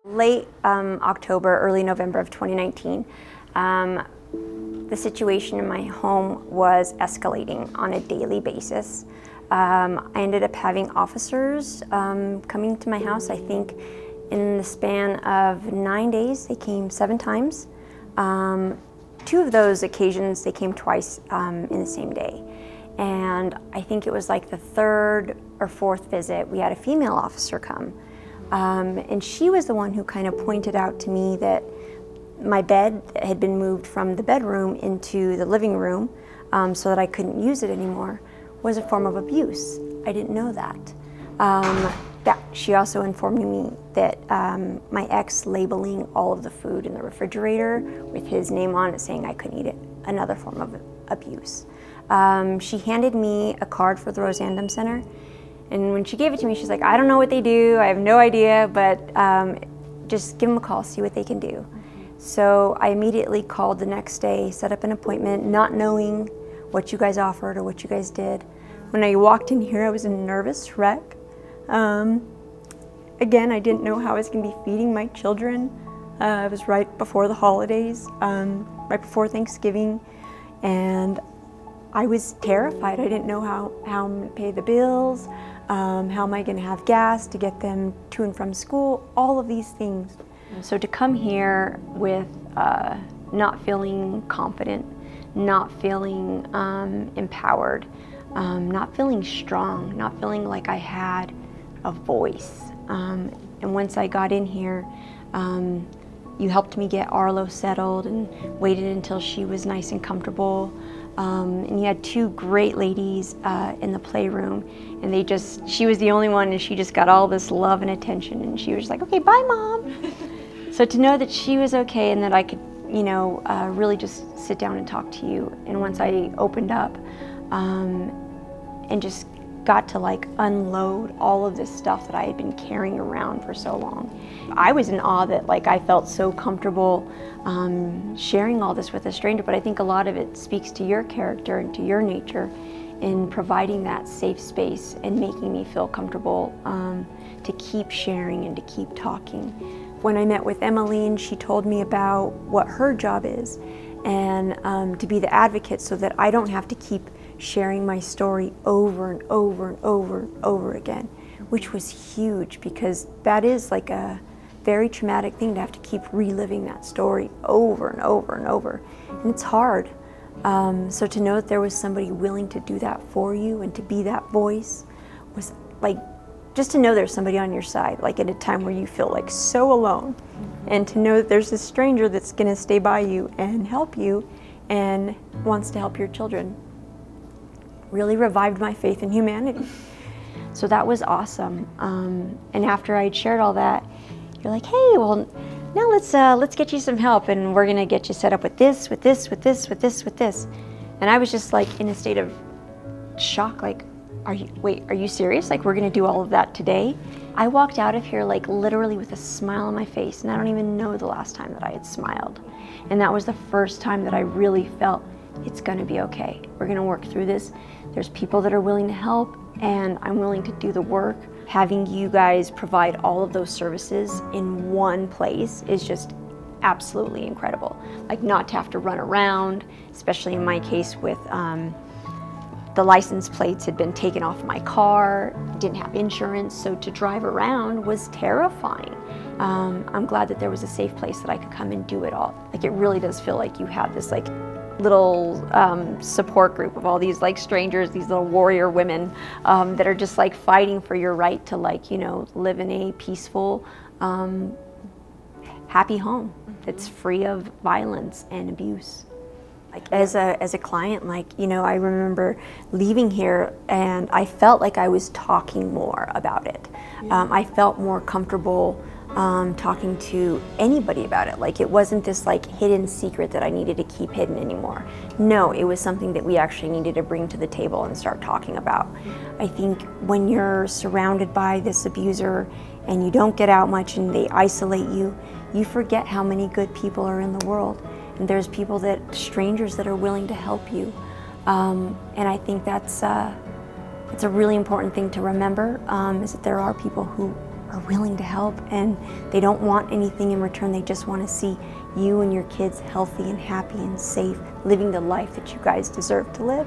Late October, early November of 2019, the situation in my home was escalating on a daily basis. I ended up having officers coming to my house. I think in the span of 9 days, they came 7 times. 2 of those occasions, they came twice in the same day. And I think it was like the 3rd or 4th visit, we had a female officer come. And she was the one who kind of pointed out to me that my bed had been moved from the bedroom into the living room so that I couldn't use it anymore, was a form of abuse. I didn't know that. She also informed me that my ex labeling all of the food in the refrigerator with his name on it saying I couldn't eat it, another form of abuse. She handed me a card for the Rosandom Center, and when she gave it to me, she's like, I don't know what they do, I have no idea, but just give them a call, see what they can do. So I immediately called the next day, set up an appointment, not knowing what you guys offered or what you guys did. When I walked in here, I was a nervous wreck. Again, I didn't know how I was going to be feeding my children. It was right before the holidays, right before Thanksgiving, and I was terrified. I didn't know how I'm going to pay the bills, how am I going to have gas to get them to and from school, all of these things. So to come here with not feeling confident, not feeling empowered, not feeling strong, not feeling like I had a voice. And once I got in here, you helped me get Arlo settled and waited until she was nice and comfortable. And you had 2 great ladies in the playroom, and she was the only one, and she just got all this love and attention, and she was just like, okay, bye, Mom. So to know that she was okay and that I could, really just sit down and talk to you. And once I opened up and just got to unload all of this stuff that I had been carrying around for so long, I was in awe that I felt so comfortable sharing all this with a stranger. But I think a lot of it speaks to your character and to your nature in providing that safe space and making me feel comfortable to keep sharing and to keep talking. When I met with Emmeline, she told me about what her job is, and to be the advocate so that I don't have to keep sharing my story over and over and over and over again, which was huge because that is a very traumatic thing to have to keep reliving that story over and over and over, and it's hard. So to know that there was somebody willing to do that for you and to be that voice was just to know there's somebody on your side, at a time where you feel so alone, and to know that there's this stranger that's gonna stay by you and help you and wants to help your children really revived my faith in humanity. So that was awesome. And after I'd shared all that, you're like, hey, well, now let's get you some help, and we're gonna get you set up with this, with this, with this, with this, with this. And I was just in a state of shock, are you serious? We're gonna do all of that today? I walked out of here literally with a smile on my face, and I don't even know the last time that I had smiled. And that was the first time that I really felt it's gonna be okay. We're gonna work through this. There's people that are willing to help, and I'm willing to do the work. Having you guys provide all of those services in one place is just absolutely incredible. Not to have to run around, especially in my case with the license plates had been taken off my car, didn't have insurance, so to drive around was terrifying. I'm glad that there was a safe place that I could come and do it all. It really does feel like you have this little support group of all these strangers, these little warrior women that are just fighting for your right to live in a peaceful, happy home that's free of violence and abuse. As a client, I remember leaving here and I felt like I was talking more about it. I felt more comfortable talking to anybody about it. It wasn't this hidden secret that I needed to keep hidden anymore. No, it was something that we actually needed to bring to the table and start talking about. I think when you're surrounded by this abuser and you don't get out much and they isolate you, you forget how many good people are in the world. And there's people strangers that are willing to help you. And I think it's a really important thing to remember, is that there are people who are willing to help, and they don't want anything in return. They just want to see you and your kids healthy and happy and safe, living the life that you guys deserve to live.